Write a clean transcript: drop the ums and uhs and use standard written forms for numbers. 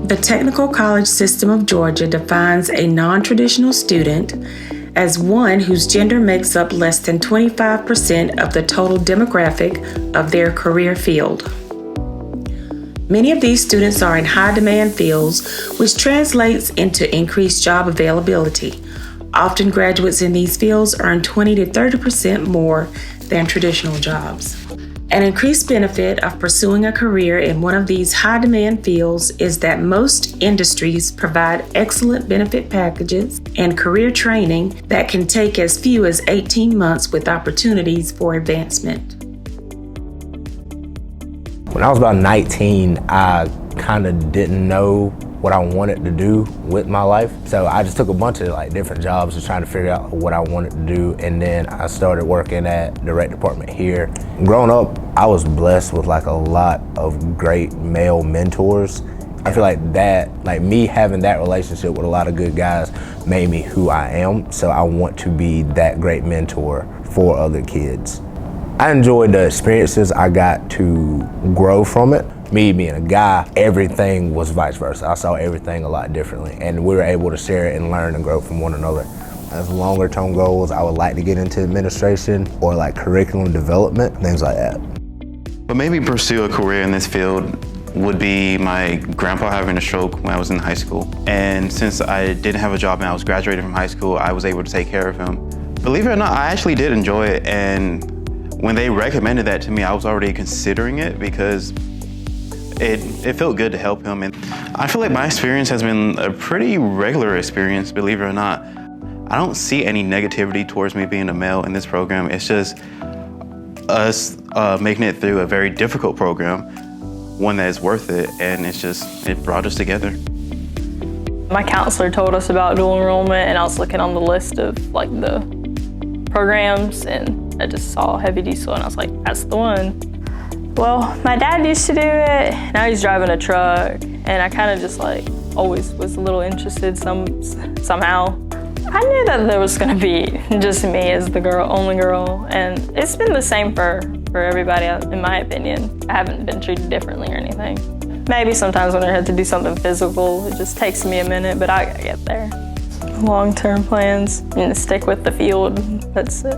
The Technical College System of Georgia defines a non-traditional student as one whose gender makes up less than 25% of the total demographic of their career field. Many of these students are in high-demand fields, which translates into increased job availability. Often graduates in these fields earn 20 to 30% more than traditional jobs. An increased benefit of pursuing a career in one of these high-demand fields is that most industries provide excellent benefit packages and career training that can take as few as 18 months with opportunities for advancement. When I was about 19, I kind of didn't know what I wanted to do with my life. So I just took a bunch of different jobs just trying to figure out what I wanted to do. And then I started working at the rec department here. Growing up, I was blessed with a lot of great male mentors. I feel like me having that relationship with a lot of good guys made me who I am. So I want to be that great mentor for other kids. I enjoyed the experiences I got to grow from it. Me being a guy, everything was vice versa. I saw everything a lot differently, and we were able to share it and learn and grow from one another. As longer term goals, I would like to get into administration or curriculum development, things like that. What made me pursue a career in this field would be my grandpa having a stroke when I was in high school. And since I didn't have a job and I was graduating from high school, I was able to take care of him. Believe it or not, I actually did enjoy it, and when they recommended that to me, I was already considering it because it felt good to help him. And I feel like my experience has been a pretty regular experience, believe it or not. I don't see any negativity towards me being a male in this program. It's just us making it through a very difficult program, one that is worth it, and it brought us together. My counselor told us about dual enrollment, and I was looking on the list of the programs, and I just saw heavy diesel, and I was like, that's the one. Well, my dad used to do it, now he's driving a truck, and I kind of just always was a little interested somehow. I knew that there was gonna be just me as the only girl, and it's been the same for everybody, in my opinion. I haven't been treated differently or anything. Maybe sometimes when I had to do something physical, it just takes me a minute, but I gotta get there. Long-term plans, and stick with the field, that's it.